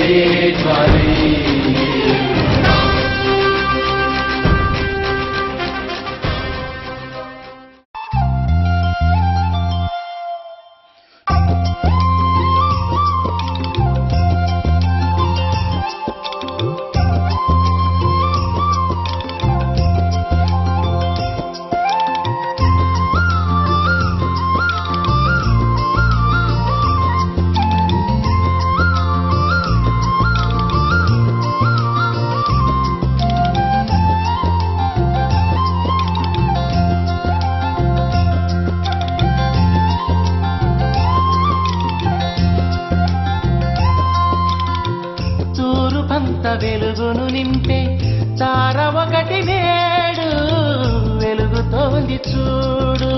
సర్వేశ్వరి వెలుగును నింపే తార ఒకటి నేడు వెలుగుతోంది చూడు.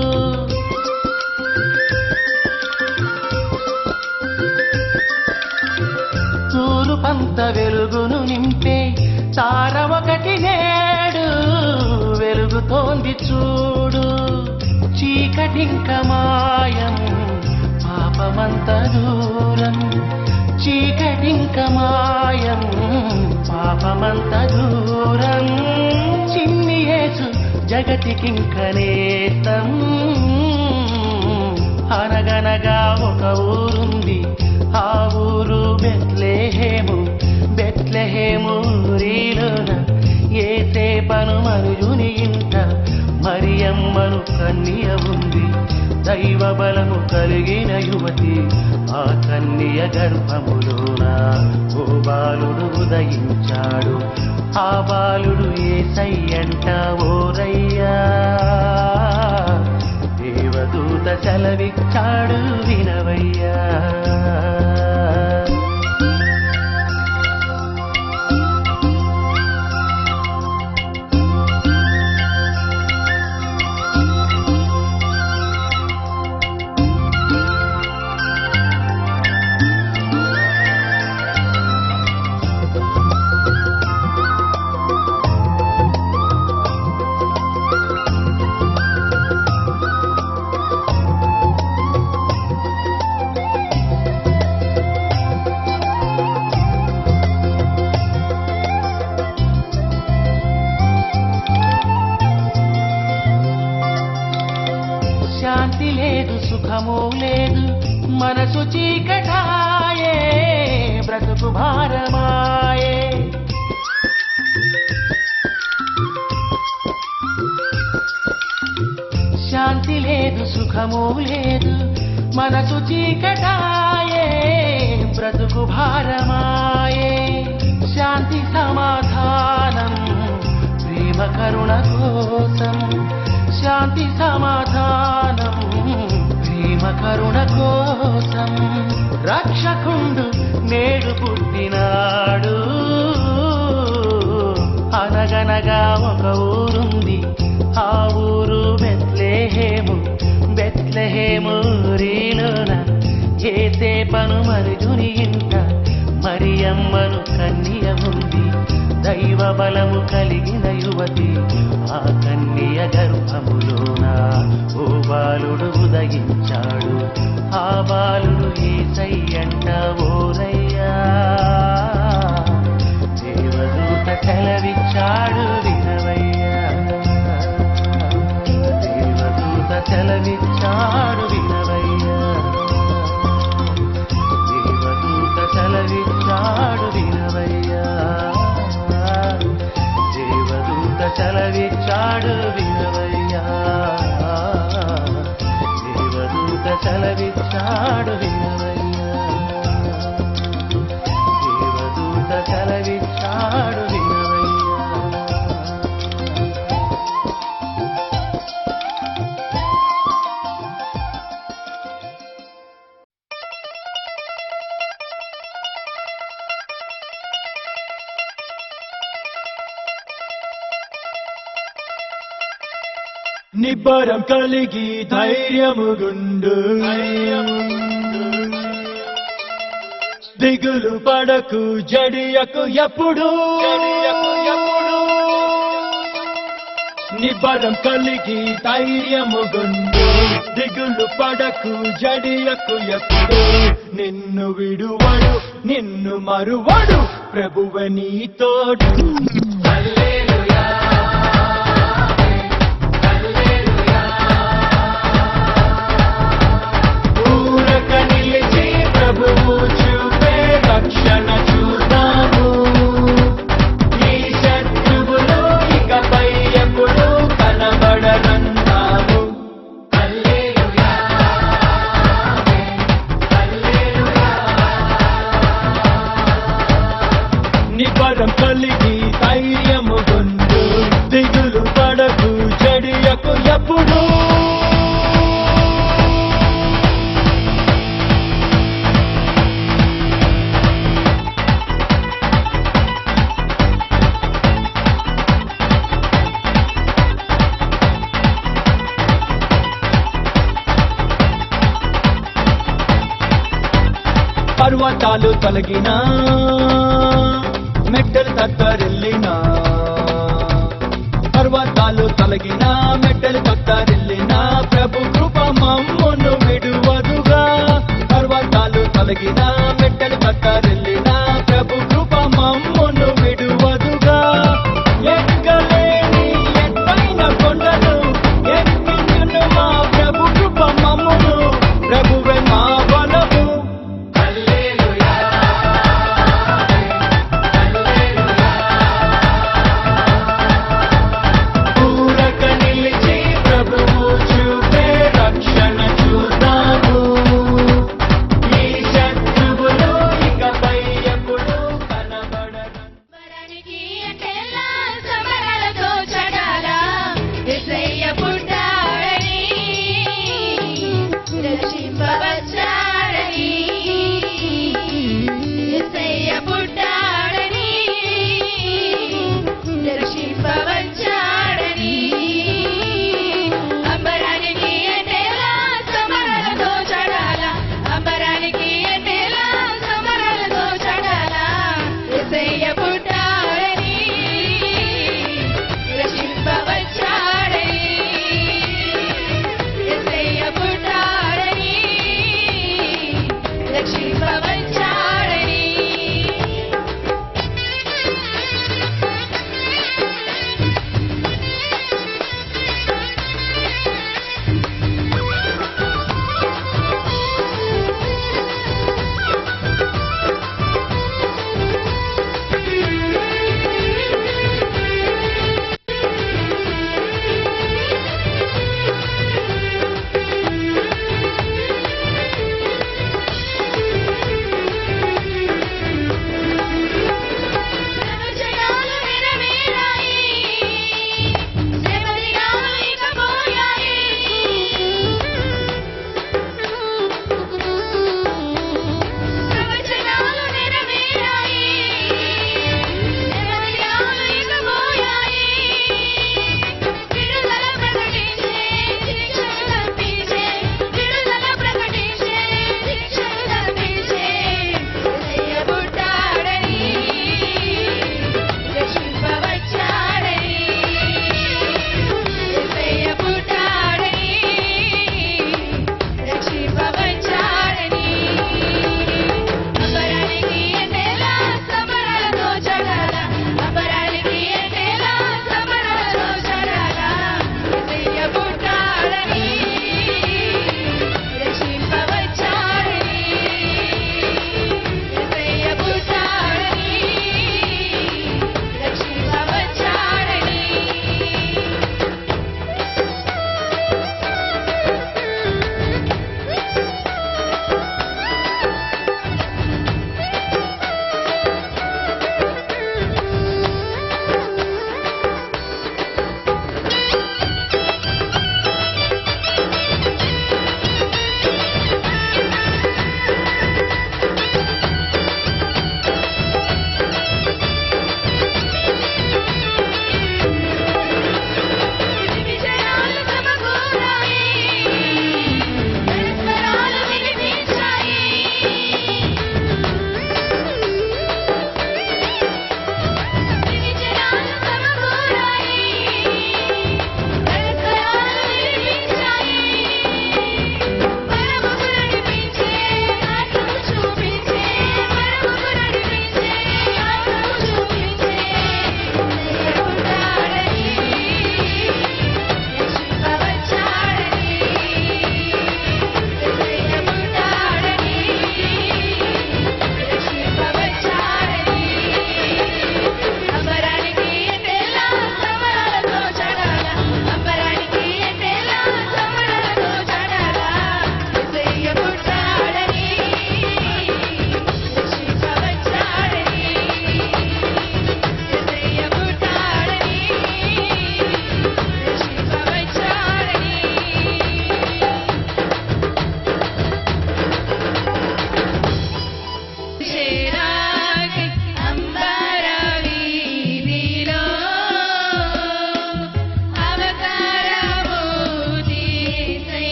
తూరుపంత వెలుగును నింపే తార ఒకటి నేడు వెలుగుతోంది చూడు. చీకటింక మాయం పాపమంత దూరం, చీకటింక మాయం పాపమంత దూరం. చిన్ని యేసు జగతికింక నేస్తం. అనగనగా ఒక ఊరుంది, ఆ ఊరు బెత్లెహేము. బెత్లెహేము ఊరిలోన యేసేపను మనుజుని ఇంట మరియమ్మను కన్య ఉంది. దైవ బలము కలిగిన యువతి ఆ కన్య గర్భములోన ఓ బాలుడు ఉదయించాడు. ఆ బాలుడు యేసయ్యంట ఓరయ్యా. దేవదూత సెలవిచ్చాడు వినవయ్యా. శాంతి లేదు, సుఖము లేదు, మనసు చీకటాయే, బ్రతుకు భారమాయే. శాంతి లేదు, సుఖము లేదు, మనసు చీకటాయే, బ్రతుకు భారమాయే. శాంతి సమాధానం ప్రేమ కరుణ కోసం, శాంతి సమాధానం ప్రేమ కరుణ కోసం. రక్షకుండు నేడు పుట్టినాడు. అనగనగా ఒక ఊరుంది, ఆ ఊరు బెత్లెహేము. బెత్లెహేము ఊరిలోన యేసేపను మనుజుని ఇంట మరియమ్మను కన్య ఉంది. దైవ బలము కలిగిన యువతి ఆ కన్య గర్భములోన ఓ బాలుడు ఉదయించాడు. ఆ బాలుడు యేసయ్యంట ఓరయ్యా. దేవదూత సెలవిచ్చాడు వినవయ్యా. దేవదూత సెలవిచ్చాడు వినవయ్యా. దేవదూత సెలవిచ్చాడు వినవయ్యా. దేవదూత సెలవిచ్చాడు వినవయ్యా. దేవదూత సెలవిచ్చాడు వినవయ్యా. దేవదూత సెలవిచ్చాడు వినవయ్యా. నిబ్బరం కలిగి ధైర్యముగుండు, దిగులు పడకు జడియకు ఎప్పుడు. నిబ్బరం కలిగి ధైర్యముగుండు, దిగులు పడకు జడియకు ఎప్పుడు. నిన్ను విడువడు నిన్ను మరువడు ప్రభువ నీ తోడు ఊరక నిలిచి ప్రభువు చూపే రక్షణ చూద్దాము ఈ శత్రువులు ఇకపై ఎప్పుడు కనబడరన్నాము నిబరం కలిగి ధైర్యము గుండు దిగులు పడకు జడియకు ఎప్పుడు పర్వతాలు తొలగినా మెట్టలు తత్తరిల్లినా పర్వతాలు తొలగినా మెట్టలు తత్తరిల్లినా ప్రభు కృప మమ్మును విడువదుగా పర్వతాలు తొలగినా మెట్టలు తత్తరిల్లినా ప్రభు కృప మమ్మును విడువదుగా ఎక్కలేని ఎత్తైన కొండను ఎక్కించును మా ప్రభు కృప మమ్మును ప్రభువే మా బలము ఊరక నిలిచి ప్రభువు చూపే రక్షణ చూద్దాము ఈ శత్రువులు ఇక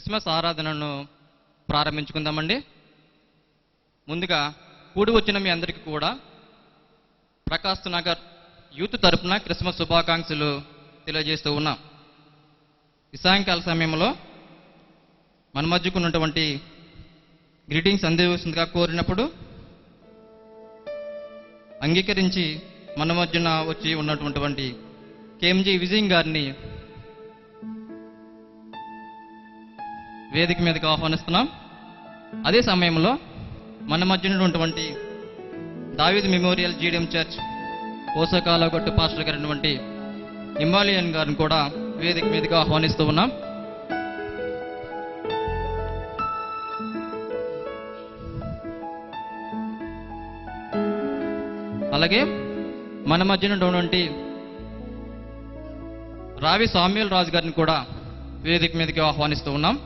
క్రిస్మస్ ఆరాధనను ప్రారంభించుకుందామండి. ముందుగా కూడి వచ్చిన మీ అందరికీ కూడా ప్రకాశ్ నగర్ యూత్ తరపున క్రిస్మస్ శుభాకాంక్షలు తెలియజేస్తూ ఉన్నాం. ఈ సాయంకాల సమయంలో మన మధ్యకు ఉన్నటువంటి గ్రీటింగ్స్ అందివలసిందిగా కోరినప్పుడు అంగీకరించి మన మధ్యన వచ్చి ఉన్నటువంటి కేఎంజీ విజయ్ గారిని వేదిక మీదకి ఆహ్వానిస్తున్నాం. అదే సమయంలో మన మధ్య ఉన్నటువంటి David memorial GDM church Posakalagottu pastor గారైనటువంటి హిమాలయన్ గారిని కూడా వేదిక మీదకి ఆహ్వానిస్తూ ఉన్నాం. అలాగే మన మధ్య ఉన్నటువంటి రావి సామ్యుల్ రాజు గారిని కూడా వేదిక మీదకి ఆహ్వానిస్తూ ఉన్నాం.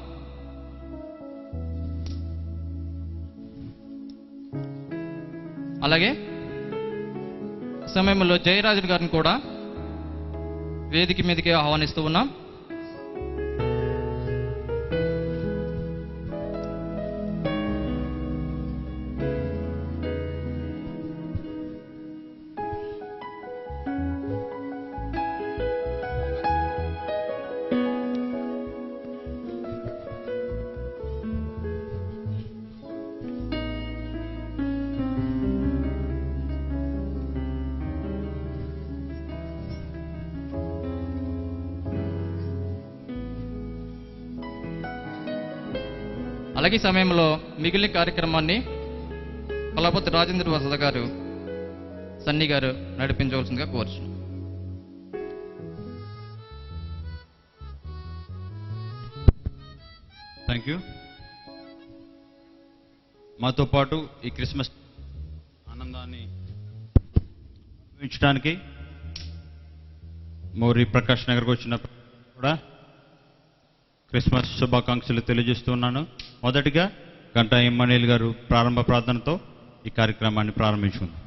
అలాగే సమయంలో జయరాజు గారిని కూడా వేదిక మీదకి ఆహ్వానిస్తూ ఉన్నాం. అలాగే సమయంలో మిగిలిన కార్యక్రమాన్ని కొలపతి రాజేంద్ర వసద గారు సన్నీ గారు నడిపించవలసిందిగా కోరుచు. Thank you. మాతో పాటు ఈ క్రిస్మస్ ఆనందాన్ని అనుభవించడానికి మోరి ప్రకాష్ నగర్కి వచ్చిన కూడా క్రిస్మస్ శుభాకాంక్షలు తెలియజేస్తున్నాను. మొదటిగా గంటా ఇమ్మానుయేల్ గారు ప్రారంభ ప్రార్థనతో ఈ కార్యక్రమాన్ని ప్రారంభించుకుందాం.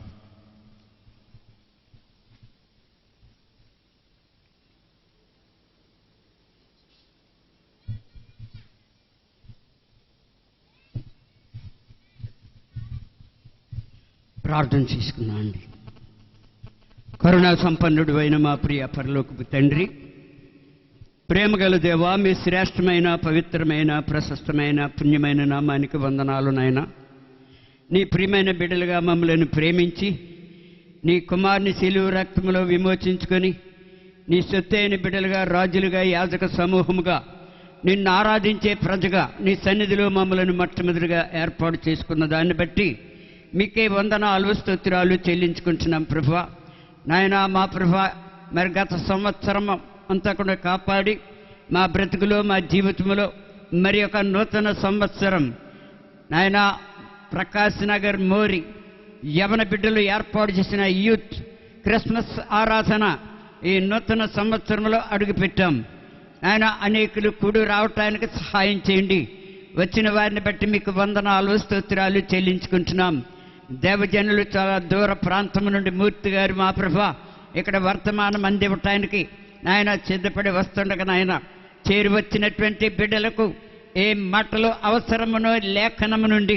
ప్రార్థన చేసుకున్నాం అండి. కరుణా సంపన్నుడు అయిన మా ప్రియ పరలోకపు తండ్రి, ప్రేమగల దేవా, మీ శ్రేష్టమైన పవిత్రమైన ప్రశస్తమైన పుణ్యమైన నామానికి వందనాలు నాయనా. నీ ప్రియమైన బిడ్డలుగా మమ్మల్ని ప్రేమించి నీ కుమారుని శిలువ రక్తములో విమోచించుకొని నీ సొత్తైన బిడ్డలుగా రాజులుగా యాజక సమూహముగా నిన్ను ఆరాధించే ప్రజగా నీ సన్నిధిలో మమ్మల్ని మొట్టమొదటిగా ఏర్పాటు చేసుకున్న దాన్ని బట్టి మీకే వందనాలు స్తోత్రాలు చెల్లించుకుంటున్నాం ప్రభువా. నాయనా మా ప్రభువా, మరి గత సంవత్సరం అంతా కూడా కాపాడి మా బ్రతుకులో మా జీవితంలో మరి ఒక నూతన సంవత్సరం నాయనా ప్రకాశ్ నగర్ మోరి యవన బిడ్డలు ఏర్పాటు చేసిన యూత్ క్రిస్మస్ ఆరాధన ఈ నూతన సంవత్సరంలో అడుగుపెట్టాం. ఆయన అనేకులు కూడి రావటానికి సహాయం చేయండి. వచ్చిన వారిని బట్టి మీకు వందనాలు స్తోత్రాలు చెల్లించుకుంటున్నాం. దేవజనులు చాలా దూర ప్రాంతం నుండి మూర్తి గారు మా ప్రభా ఇక్కడ వర్తమానం అందివ్వటానికి నాయన సిద్ధపడి వస్తుండగా నాయన చేరి వచ్చినటువంటి బిడ్డలకు ఏ మాటలు అవసరమునో లేఖనము నుండి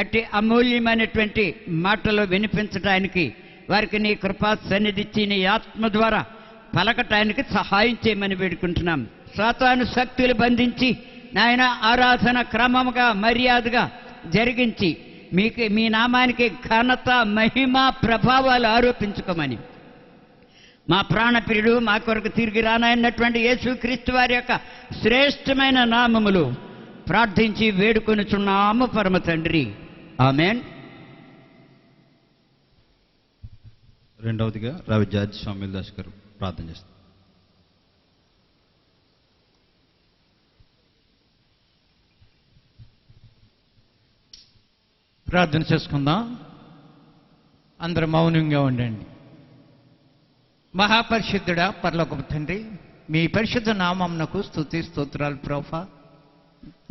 అట్టి అమూల్యమైనటువంటి మాటలు వినిపించటానికి వారికి నీ కృపా సన్నిధిచ్చి నీ ఆత్మ ద్వారా పలకటానికి సహాయం చేయమని వేడుకుంటున్నాం. సాతాను శక్తులు బంధించి నాయన ఆరాధన క్రమముగా మర్యాదగా జరిగించి మీకు మీ నామానికి ఘనత మహిమ ప్రభావాలు ఆరోపించుకోమని మా ప్రాణప్రియుడు మా కొరకు తిరిగి రానన్నటువంటి యేసుక్రీస్తు వారి యొక్క శ్రేష్టమైన నామములు ప్రార్థించి వేడుకొనుచున్నాము పరమ తండ్రి. ఆమేన్. రెండవదిగా రావి జార్జ్ స్వామిల్ దాస్ గారు ప్రార్థన చేస్తారు. ప్రార్థన చేసుకుందాం. అందరూ మౌనంగా ఉండండి. మహాపరిశుద్ధుడా పరలోకపు తండ్రి, మీ పరిశుద్ధ నామమునకు స్తుతి స్తోత్రాలు ప్రభా.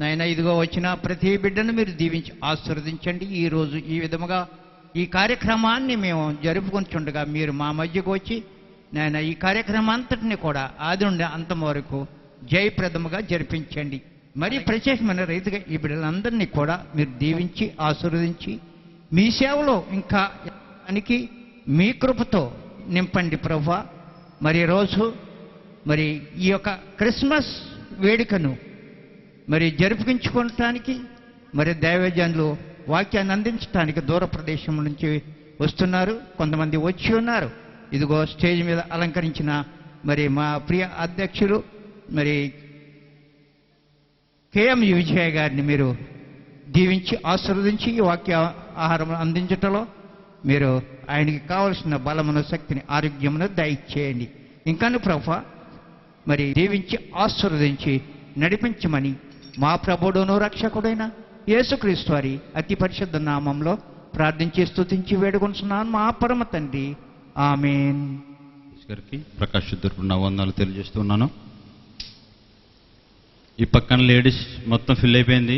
నాయన ఇదిగో వచ్చిన ప్రతి బిడ్డను మీరు దీవించి ఆశీర్వదించండి. ఈరోజు ఈ విధముగా ఈ కార్యక్రమాన్ని మేము జరుపుకుంటుండగా మీరు మా మధ్యకు వచ్చి నాయన ఈ కార్యక్రమం అంతటిని కూడా ఆది నుండి అంతం వరకు జయప్రదముగా జరిపించండి. మరి ప్రత్యేకమైన రీతిగా ఈ బిడ్డలందరినీ కూడా మీరు దీవించి ఆశీర్వదించి మీ సేవలో ఇంకా దానికి మీ కృపతో నింపండి ప్రభువా. మరి రోజు మరి ఈ యొక్క క్రిస్మస్ వేడుకను మరి జరుపుకుంచుకోవటానికి మరి దైవజనులు వాక్యాన్ని అందించడానికి దూర ప్రదేశం నుంచి వస్తున్నారు, కొంతమంది వచ్చి ఉన్నారు. ఇదిగో స్టేజ్ మీద అలంకరించిన మరి మా ప్రియ అధ్యక్షులు మరి కేఎం విజయ్ గారిని మీరు దీవించి ఆశీర్వదించి ఈ వాక్య ఆహారం అందించటంలో మీరు ఆయనకి కావలసిన బలమును, శక్తిని, ఆరోగ్యమును దయచేయండి. ఇంకాను ప్రభువా మరి దీవించి ఆశీర్వదించి నడిపించమని మా ప్రభువును రక్షకుడైన యేసుక్రీస్తు వారి అతి పరిశుద్ధ నామంలో ప్రార్థించి స్తుతించి వేడుకొంటున్నాను మా పరమ తండ్రి. ఆమేన్. గారికి ప్రకాష్ తరపున నా వందనాలు తెలియజేస్తున్నాను. ఈ పక్కన లేడీస్ మొత్తం ఫిల్ అయిపోయింది,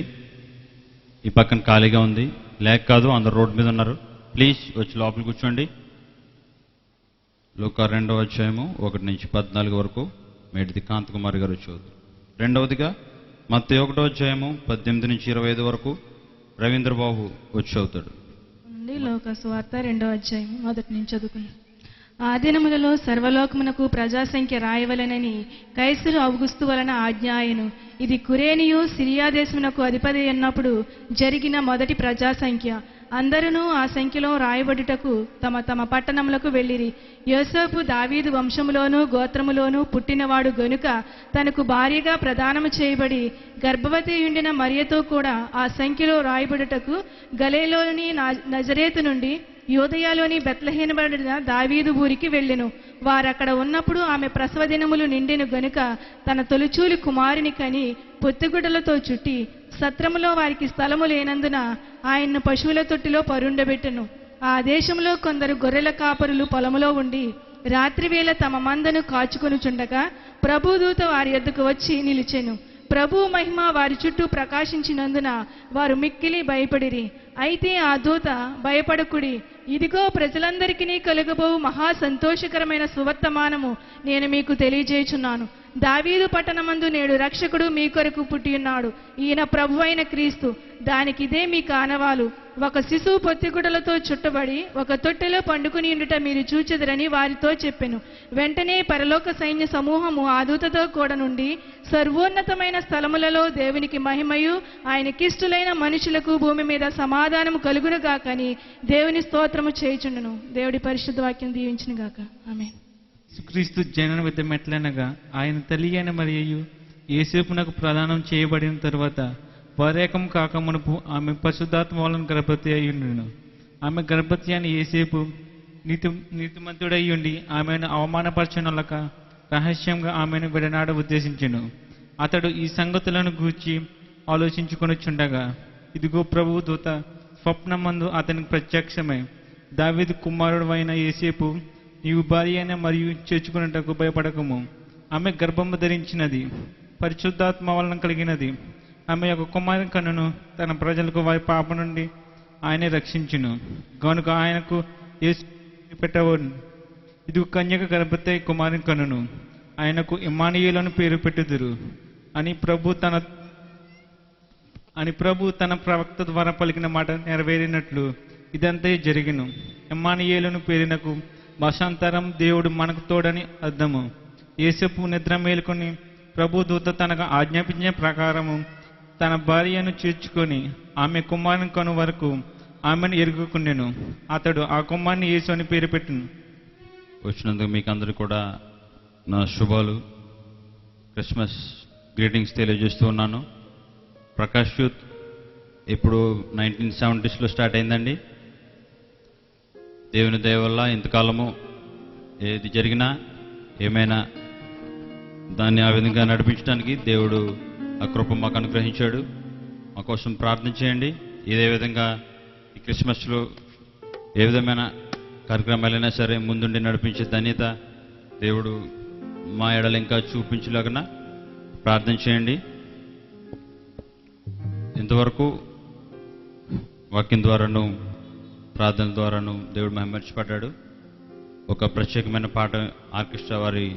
ఈ పక్కన ఖాళీగా ఉంది. లేక కాదు, అందరు రోడ్డు మీద ఉన్నారు. ప్లీజ్ వచ్చి లోపల కూర్చోండి. లూకా 2వ అధ్యాయము 1 నుంచి 14 వరకు మేడిది కాంతకుమారి గారు వచ్చేవారు. రెండవదిగా మత్తయి 1వ అధ్యాయము 18 నుంచి 25 వరకు రవీంద్రబాబు వచ్చి అవుతాడు. లోకా సువార్త 2వ అధ్యాయం 1 నుంచి చదువుకున్నాం. ఆ దినములలో సర్వలోకమునకు ప్రజాసంఖ్య రాయవలెనని కైసరు ఔగుస్తు వలన ఆజ్ఞాయను. ఇది కురేనియు సిరియా దేశమునకు అధిపతి అన్నప్పుడు జరిగిన మొదటి ప్రజాసంఖ్య. అందరూ ఆ సంఖ్యలో రాయబడుటకు తమ తమ పట్టణములకు వెళ్ళిరి. యోసేపు దావీదు వంశములోను గోత్రములోను పుట్టినవాడు గనుక తనకు భార్యగా ప్రదానము చేయబడి గర్భవతి ఉండిన మరియతో కూడా ఆ సంఖ్యలో రాయబడుటకు గలీలోని నజరేతు నుండి యూదయలోని బెత్లెహేముబడిన దావీదు ఊరికి వెళ్ళెను. వారక్కడ ఉన్నప్పుడు ఆమె ప్రసవ దినములు నిండెను గనుక తన తొలిచూలి కుమారుని కని పొత్తిగుడ్డలతో చుట్టి సత్రములో వారికి స్థలము లేనందున ఆయన్ను పశువుల తొట్టిలో పరుండబెట్టెను. ఆ దేశంలో కొందరు గొర్రెల కాపరులు పొలములో ఉండి రాత్రివేళ తమ మందను కాచుకొనుచుండగా ప్రభుదూత వారి యొద్దకు వచ్చి నిలిచెను. ప్రభు మహిమ వారి చుట్టూ ప్రకాశించినందున వారు మిక్కిలి భయపడిరి. అయితే ఆ దూత, భయపడకుడి, ఇదిగో ప్రజలందరికీ కలుగబోవు మహా సంతోషకరమైన సువర్తమానము నేను మీకు తెలియజేయుచున్నాను. దావీదు పట్టణమందు నేడు రక్షకుడు మీ కొరకు పుట్టి ఉన్నాడు. ఈయన ప్రభువైన క్రీస్తు. దానికిదే మీ కానవాలు. ఒక శిశువు పొత్తిగుడ్డలతో చుట్టబడి ఒక తొట్టెలో పండుకుని ఉండుట మీరు చూచెదరని వారితో చెప్పెను. వెంటనే పరలోక సైన్య సమూహము ఆ దూతతో కూడా నుండి సర్వోన్నతమైన స్థలములలో దేవునికి మహిమయు ఆయనకిష్టులైన మనుషులకు భూమి మీద సమాధానము కలుగునుగాకని దేవుని స్తోత్రము చేయుచుండును. దేవుడి పరిశుద్ధ వాక్యం దీవించునుగాక. ఆమేన్. యేసుక్రీస్తు జనన విధమెట్లనగా ఆయన తల్లి అయిన మరియు యేసేపునకు ప్రదానం చేయబడిన తరువాత వారేకం కాకమునుపు ఆమె పరిశుద్ధాత్మ వలన గర్భవతి అయ్యుండును. ఆమె గర్భవతి అని యేసేపు నీతిమంతుడై ఉండి ఆమెను అవమానపరచనొల్లక రహస్యంగా ఆమెను విడనాడ ఉద్దేశించెను. అతడు ఈ సంగతులను గూర్చి ఆలోచించుకొనుచుండగా ఇదిగో ప్రభువు దూత స్వప్నమందు అతనికి ప్రత్యక్షమై, దావీదు కుమారుడు అయిన యేసేపు, నీవు భార్య అయిన మరియు చేర్చుకున్నటకు భయపడకము. ఆమె గర్భము ధరించినది, పరిశుద్ధాత్మ వలన కలిగినది. ఆమె యొక్క కుమారుని కన్నును తన ప్రజలకు వారి పాప నుండి ఆయనే రక్షించును కనుక ఆయనకు యేసు పెట్టవను. ఇది కన్యక గర్భవతి కుమారుని కన్నును ఆయనకు ఇమ్మానుయేలు పేరు పెట్టుదురు అని ప్రభు తన ప్రవక్త ద్వారా పలికిన మాట నెరవేరినట్లు ఇదంతా జరిగిను. ఇమ్మానుయేలు పేరునకు భాషాంతరం దేవుడు మనకు తోడని అర్థము. యేసేపు నిద్ర మేలుకొని ప్రభు దూత తనకు ఆజ్ఞాపించిన ప్రకారము తన భార్యను చేర్చుకొని ఆమె కుమారుని కను వరకు ఆమెను ఎరుగుకుండెను. అతడు ఆ కుమారుని యేసు అని పేరు పెట్టెను. వచ్చినందుకు మీకు అందరూ కూడా నా శుభాలు, క్రిస్మస్ గ్రీటింగ్స్ తెలియజేస్తూ ఉన్నాను. ప్రకాష్ యూత్ ఇప్పుడు 1970s స్టార్ట్ అయిందండి. దేవుని దయ వల్ల ఇంతకాలము ఏది జరిగినా ఏమైనా దాన్ని ఆ విధంగా నడిపించడానికి దేవుడు ఆ కృప మాకు అనుగ్రహించాడు. మా కోసం ప్రార్థన చేయండి. ఇదే విధంగా ఈ క్రిస్మస్లో ఏ విధమైన కార్యక్రమాలైనా సరే ముందుండి నడిపించే ధన్యత దేవుడు మా ఎడలు ఇంకా చూపించలాగా ప్రార్థన చేయండి. ఇంతవరకు వాక్యం ద్వారాను ప్రార్థన ద్వారాను దేవుడు మహిమపరచబడ్డాడు. ఒక ప్రత్యేకమైన పాట ఆర్కెస్ట్రా వారి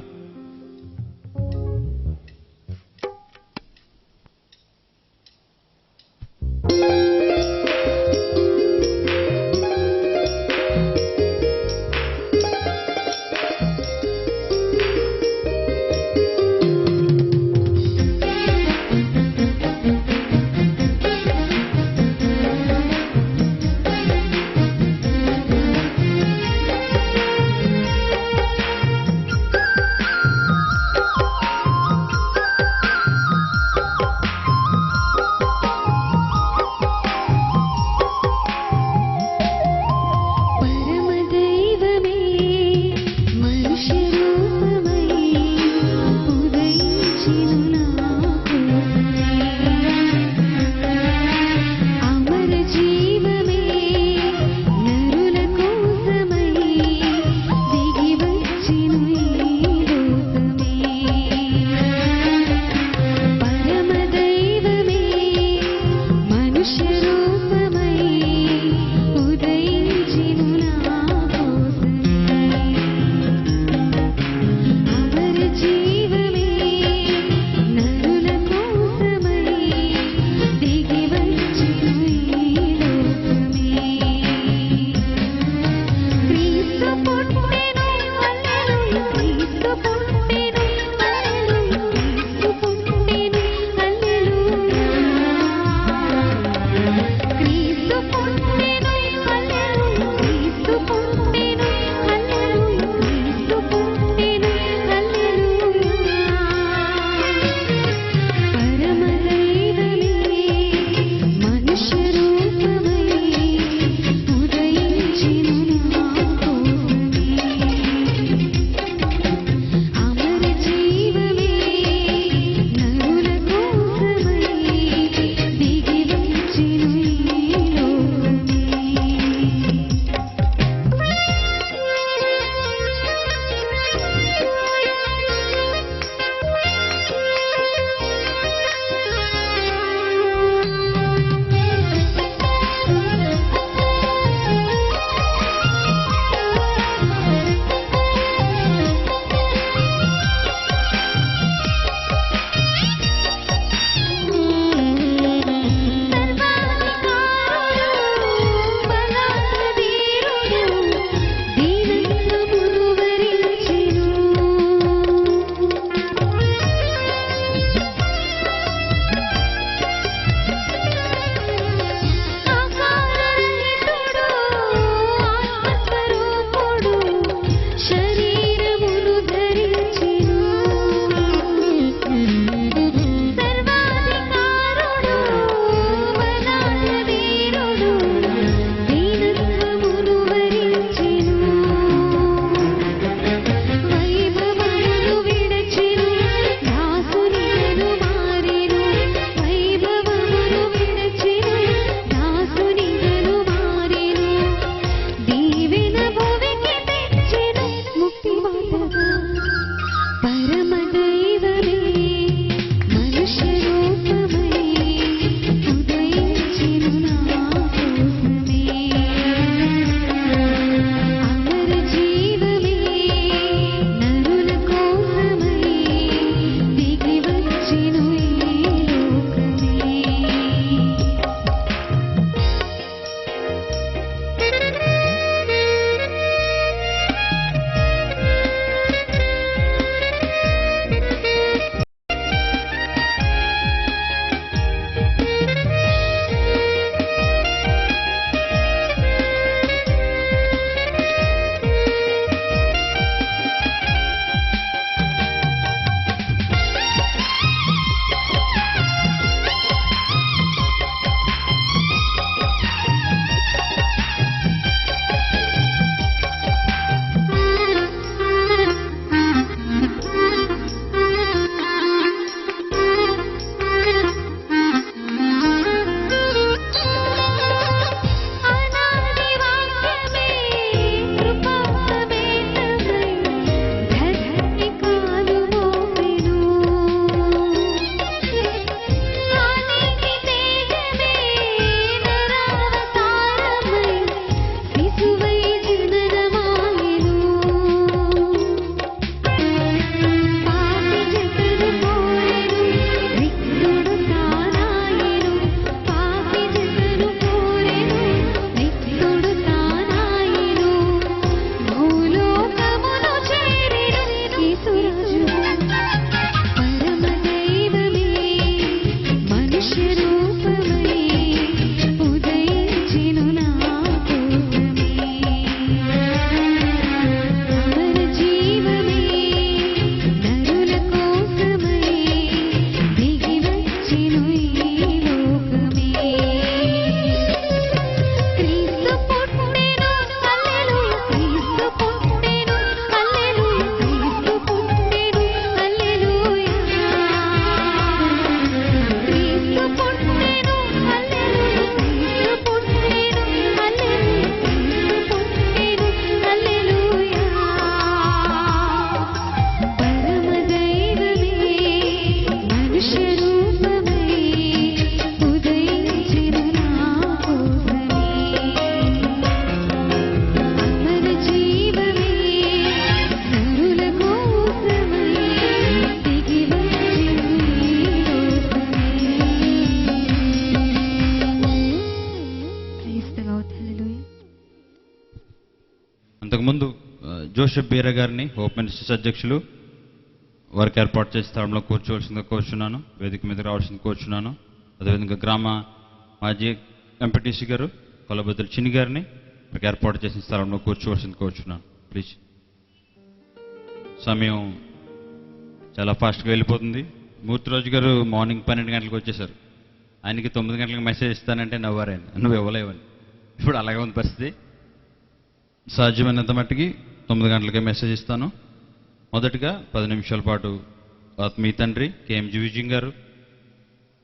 జోసెఫ్ బీరా గారిని హోప్ మినిస్టర్స్ అధ్యక్షులు వారికి ఏర్పాటు చేసే స్థలంలో కూర్చోవలసిందిగా కోరుచున్నాను. వేదిక మీద రావాల్సింది కోరుచున్నాను. అదేవిధంగా గ్రామ మాజీ ఎంపీటీసీ గారు కొలబద్దుల చిన్ని గారిని వారికి ఏర్పాటు చేసిన స్థలంలో కూర్చోవలసింది కోరుచున్నాను. ప్లీజ్. సమయం చాలా ఫాస్ట్గా వెళ్ళిపోతుంది. మూర్తిరాజు గారు మార్నింగ్ 12 గంటలకు వచ్చేసారు. ఆయనకి 9 గంటలకు మెసేజ్ ఇస్తానంటే నవ్వారాయన, నువ్వు ఇవ్వలేవని. ఇప్పుడు అలాగే ఉంది పరిస్థితి. సాధ్యమైనంత మట్టికి 9 గంటలకే మెసేజ్ ఇస్తాను. మొదటగా 10 నిమిషాల పాటు ఆత్మీయ తండ్రి కేఎంజీ విజయం గారు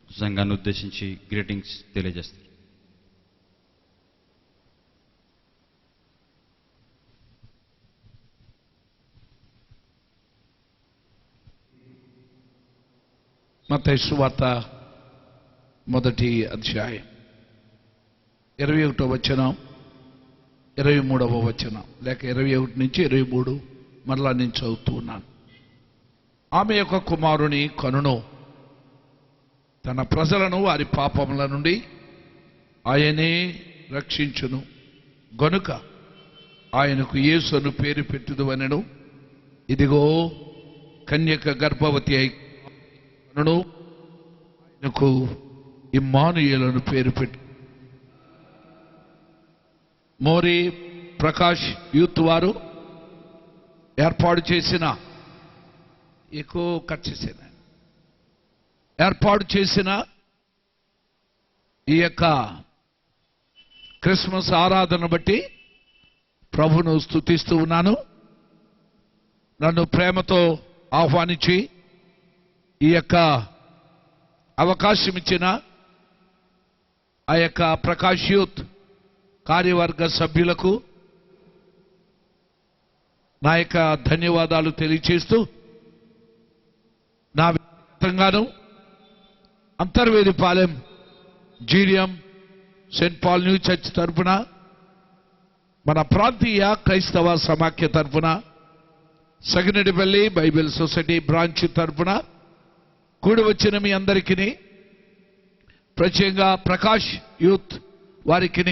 సంఘాన్ని ఉద్దేశించి గ్రీటింగ్స్ తెలియజేస్తారు. మత్తయి సువార్త 1వ అధ్యాయం 21వ వచనం 23వ వచనం లేక 21 నుంచి 23 మరలా నేను చదువుతూ ఉన్నాను. ఆమె యొక్క కుమారుని కనును తన ప్రజలను వారి పాపముల నుండి ఆయనే రక్షించును గనుక ఆయనకు యేసు అను పేరు పెట్టుదువనెను. ఇదిగో కన్యక గర్భవతి అయి కనును ఆయనకు ఇమ్మానుయేలును పేరు పెట్టు. మోరీ ప్రకాష్ యూత్ వారు ఏర్పాటు చేసిన ఈ యొక్క క్రిస్మస్ ఆరాధన బట్టి ప్రభును స్తుతిస్తూ ఉన్నాను. నన్ను ప్రేమతో ఆహ్వానించి ఈ యొక్క అవకాశం ఇచ్చిన ఆ యొక్క ప్రకాష్ యూత్ కార్యవర్గ సభ్యులకు నా యొక్క ధన్యవాదాలు తెలియచేస్తూ నా వ్యక్తిగతంగాను Antarvedipalem GDM saint Paul new church తరఫున మన ప్రాంతీయ క్రైస్తవ సమాఖ్య తరఫున సగినడిపల్లి బైబిల్ సొసైటీ బ్రాంచ్ తరఫున కూడి వచ్చిన మీ అందరికీ ప్రత్యేకంగా ప్రకాష్ యూత్ వారికి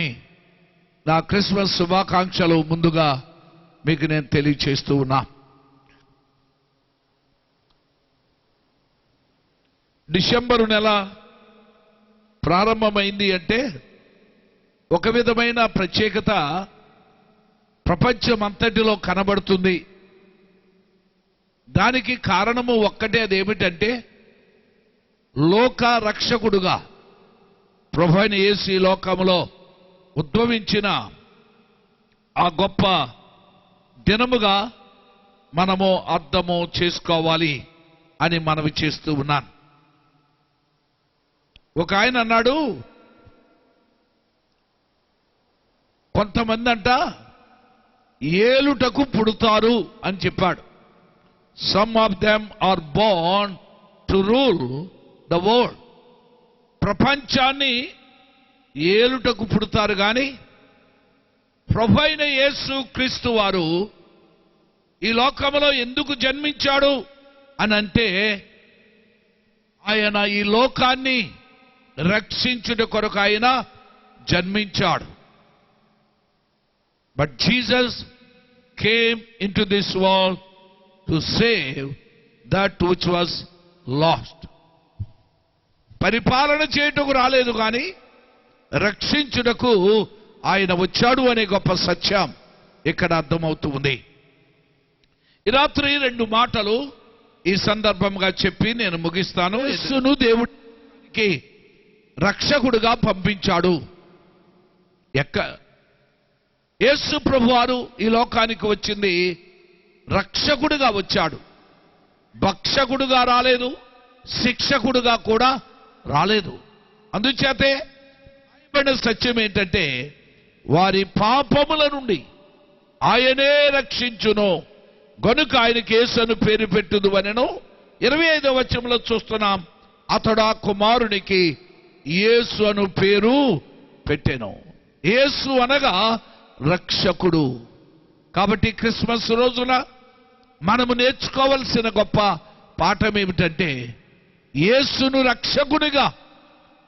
నా క్రిస్మస్ శుభాకాంక్షలు ముందుగా మీకు నేను తెలియచేస్తూ ఉన్నా. డిసెంబరు నెల ప్రారంభమైంది అంటే ఒక విధమైన ప్రత్యేకత ప్రపంచమంతటిలో కనబడుతుంది. దానికి కారణము ఒక్కటే, అదేమిటంటే లోక రక్షకుడుగా ప్రభువైన యేసు ఈ లోకములో ఉద్భవించిన ఆ గొప్ప దినముగా మనము అర్థము చేసుకోవాలి అని మనవి చేస్తూ ఉన్నాను. ఒక ఆయన అన్నాడు, కొంతమంది అంట ఏలుటకు పుడతారు అని చెప్పాడు. Some of them are born to rule the world. ప్రపంచాన్ని ఏలుటకు పుడతారు కానీ ప్రభువైన యేసు క్రీస్తు వారు ఈ లోకములో ఎందుకు జన్మించాడు అని అంటే ఆయన ఈ లోకాన్ని రక్షించుట కొరకు ఆయన జన్మించాడు. But Jesus came in to this world to save that which was last. పరిపాలన చేయుటకు రాలేదు కానీ రక్షించుటకు ఆయన వచ్చాడు అనే గొప్ప సత్యం ఇక్కడ అర్థమవుతూ ఉంది. ఈ రాత్రి 2 మాటలు ఈ సందర్భంగా చెప్పి నేను ముగిస్తాను. యేసును దేవుడికి రక్షకుడుగా పంపించాడు. యేసు ప్రభువారు ఈ లోకానికి వచ్చింది రక్షకుడుగా వచ్చాడు. భక్షకుడుగా రాలేదు, శిక్షకుడుగా కూడా రాలేదు. అందుచేతే సత్యం ఏంటంటే వారి పాపముల నుండి ఆయనే రక్షించును గనుక ఆయనకి యేసు అను పేరు పెట్టుదు అనెను. 25వ వచనంలో చూస్తున్నాం, అతడు ఆ కుమారునికి యేసు అను పేరు పెట్టెను. యేసు అనగా రక్షకుడు. కాబట్టి క్రిస్మస్ రోజున మనము నేర్చుకోవలసిన గొప్ప పాఠం ఏమిటంటే యేసును రక్షకునిగా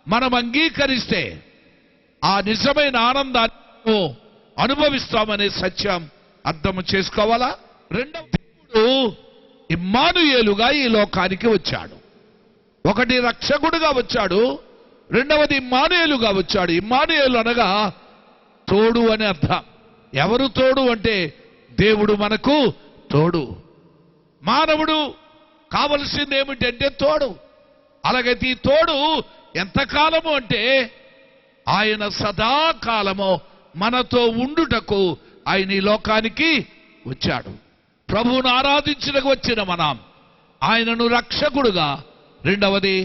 మనం అంగీకరిస్తే ఆ నిజమైన ఆనందాన్ని అనుభవిస్తామనే సత్యం అర్థం చేసుకోవాలా. రెండవ, దేవుడు ఇమ్మానుయేలుగా ఈ లోకానికి వచ్చాడు. ఒకటి రక్షకుడుగా వచ్చాడు, రెండవది ఇమ్మానుయేలుగా వచ్చాడు. ఇమ్మానుయేలు అనగా తోడు అని అర్థం. ఎవరు తోడు అంటే దేవుడు మనకు తోడు. మానవుడు కావలసింది ఏమిటంటే తోడు. అలాగైతే ఈ తోడు ఎంతకాలము అంటే ఆయన సదాకాలము మనతో ఉండుటకు ఆయన ఈ లోకానికి వచ్చాడు. ప్రభువును ఆరాధించడానికి వచ్చిన మనం ఆయనను రక్షకుడుగా, రెండవది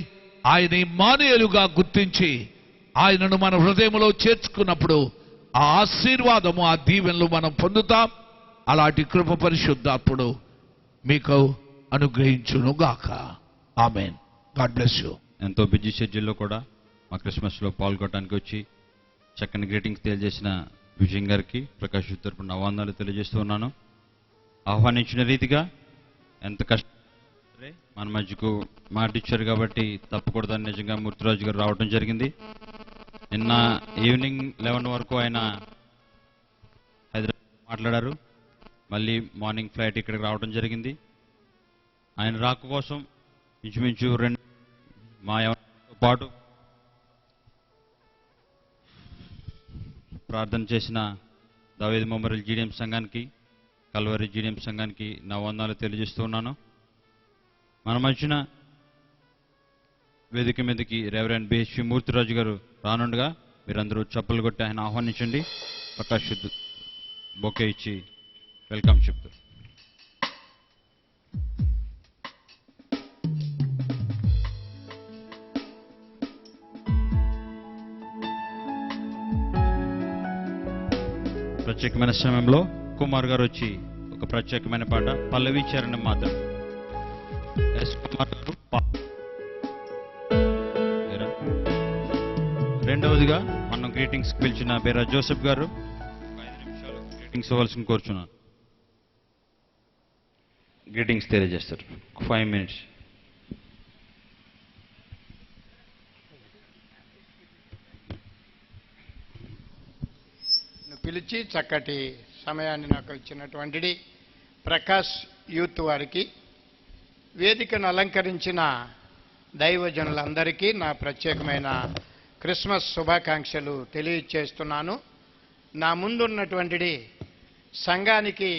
ఆయన ఇమ్మానుయేలుగా గుర్తించి ఆయనను మన హృదయంలో చేర్చుకున్నప్పుడు ఆ ఆశీర్వాదము, ఆ దీవెనలు మనం పొందుతాం. అలాంటి కృప పరిశుద్ధాత్ముడు మీకు అనుగ్రహించునుగాక. ఆమేన్. God bless you. ఎంతో బిజీ షెడ్యూల్లో కూడా మా క్రిస్మస్లో పాల్గొనడానికి వచ్చి చక్కని గ్రీటింగ్స్ తెలియజేసిన విజయ్ గారికి ప్రకాష్ తరపున వందనాలు తెలియజేస్తున్నాను. ఆహ్వానించిన రీతిగా ఎంత కష్టం మన మధ్యకు మాట ఇచ్చారు కాబట్టి తప్పకూడదని నిజంగా మూర్తిరాజు గారు రావడం జరిగింది. నిన్న ఈవినింగ్ 11 వరకు ఆయన హైదరాబాద్ మాట్లాడారు. మళ్ళీ మార్నింగ్ ఫ్లైట్ ఇక్కడికి రావడం జరిగింది. ఆయన రాక కోసం ఇంచుమించు 2 మా ఎవరితో పాటు ప్రార్థన చేసిన దావీదు మెమోరియల్ జీడిఎం సంఘానికి, కల్వరి జీడిఎం సంఘానికి నా వందనాలు తెలియజేస్తున్నాను. మన మధ్యన వేదిక మీదకి రెవరెండ్ బిహెచ్పి మూర్తిరాజు గారు రానుండగా మీరందరూ చప్పలు కొట్టి ఆయన ఆహ్వానించండి. ప్రకాష్ బొకే ఇచ్చి వెల్కమ్ చెప్తారు. ప్రత్యేకమైన సమయంలో కుమార్ గారు వచ్చి ఒక ప్రత్యేకమైన పాట పల్లవి చరణం మాత్రం ఎస్ కుమార్ గారు రెండవదిగా మనం గ్రీటింగ్స్ పిలిచిన బేరా జోసెఫ్ గారు 5 నిమిషాలు గ్రీటింగ్స్ ఇవ్వాల్సింది కోరుచున్నాను. గ్రీటింగ్స్ తెలియజేస్తారు. 5 minutes. పిలిచి చక్కటి సమయాన్ని నాకు ఇచ్చినటువంటి ప్రకాష్ యూత్ వారికి, వేదికను అలంకరించిన దైవజనులందరికీ నా ప్రత్యేకమైన క్రిస్మస్ శుభాకాంక్షలు తెలియచేస్తున్నాను. నా ముందున్నటువంటి సంఘానికి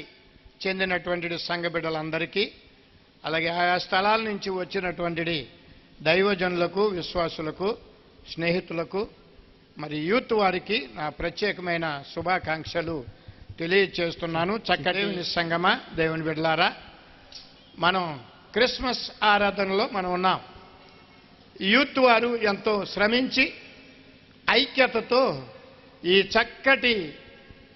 చెందినటువంటి సంఘ బిడ్డలందరికీ, అలాగే ఆయా స్థలాల నుంచి వచ్చినటువంటి దైవజనులకు, విశ్వాసులకు, స్నేహితులకు, మరి యూత్ వారికి నా ప్రత్యేకమైన శుభాకాంక్షలు తెలియచేస్తున్నాను. చక్కటి సంగమా దేవుని బిడ్డలారా, మనం క్రిస్మస్ ఆరాధనలో మనం ఉన్నాం. యూత్ వారు ఎంతో శ్రమించి ఐక్యతతో ఈ చక్కటి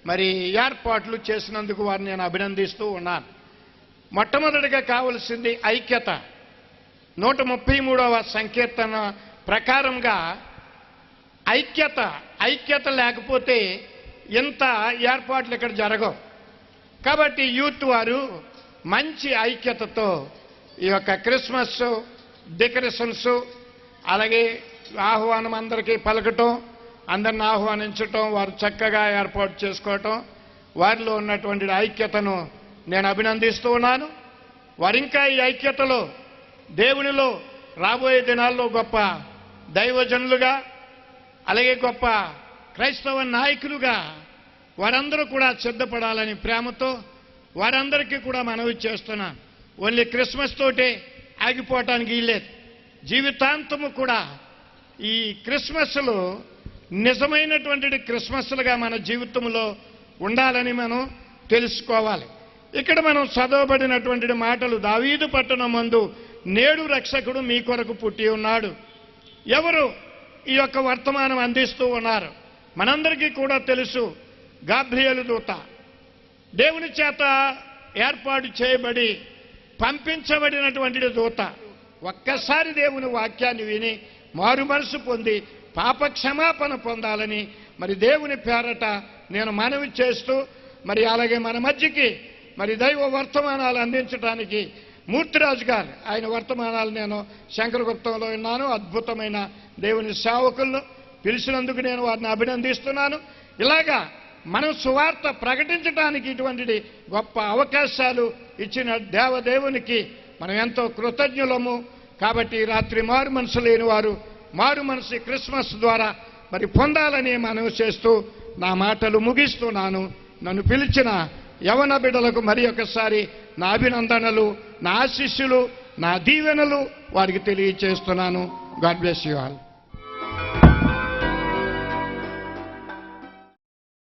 మరి ఏర్పాట్లు చేసినందుకు వారిని నేను అభినందిస్తూ ఉన్నాను. మొట్టమొదటిగా కావలసింది ఐక్యత. 133వ సంకీర్తన ప్రకారంగా ఐక్యత లేకపోతే ఇంత ఏర్పాట్లు ఇక్కడ జరగవు. కాబట్టి యూత్ వారు మంచి ఐక్యతతో ఈ యొక్క క్రిస్మస్ డెకరేషన్స్, అలాగే ఆహ్వానం అందరికీ పలకటం, అందరిని ఆహ్వానించటం, వారు చక్కగా ఏర్పాటు చేసుకోవటం, వారిలో ఉన్నటువంటి ఐక్యతను నేను అభినందిస్తూ ఉన్నాను. వారింకా ఈ ఐక్యతలో దేవునిలో రాబోయే దినాల్లో గొప్ప దైవజనులుగా, అలాగే గొప్ప క్రైస్తవ నాయకులుగా వారందరూ కూడా సిద్ధపడాలని ప్రేమతో వారందరికీ కూడా మనవి చేస్తున్నాను. ఓన్లీ క్రిస్మస్ తోటే ఆగిపోవటానికి వీల్లేదు. జీవితాంతము కూడా ఈ క్రిస్మస్లు నిజమైనటువంటి క్రిస్మస్లుగా మన జీవితంలో ఉండాలని మనం తెలుసుకోవాలి. ఇక్కడ మనం చదవబడినటువంటి మాటలు, దావీదు పట్టణం మందు నేడు రక్షకుడు మీ కొరకు పుట్టి ఉన్నాడు. ఎవరు ఈ యొక్క వర్తమానం అందిస్తూ ఉన్నారు? మనందరికీ కూడా తెలుసు, గాబ్రియేలు దూత, దేవుని చేత ఏర్పాటు చేయబడి పంపించబడినటువంటి దూత. ఒక్కసారి దేవుని వాక్యాన్ని విని మారు మనసు పొంది పాప క్షమాపణ పొందాలని మరి దేవుని పేరట నేను మనవి చేస్తూ, మరి అలాగే మన మధ్యకి మరి దైవ వర్తమానాలు అందించడానికి మూర్తిరాజు గారు, ఆయన వర్తమానాలు నేను శంకరగుప్తంలో విన్నాను. అద్భుతమైన దేవుని సేవకులను పిలిచినందుకు నేను వారిని అభినందిస్తున్నాను. ఇలాగా మనం సువార్త ప్రకటించడానికి ఇటువంటి గొప్ప అవకాశాలు ఇచ్చిన దేవదేవునికి మనం ఎంతో కృతజ్ఞులము. కాబట్టి ఈ రాత్రి మారు మనసు లేని వారు మారు మనసు క్రిస్మస్ ద్వారా మరి పొందాలని మనవి చేస్తూ నా మాటలు ముగిస్తున్నాను. నన్ను పిలిచిన యవన బిడ్డలకు మరి ఒకసారి నా అభినందనలు, నా ఆశీస్సులు, నా దీవెనలు వారికి తెలియచేస్తున్నాను. God bless you all.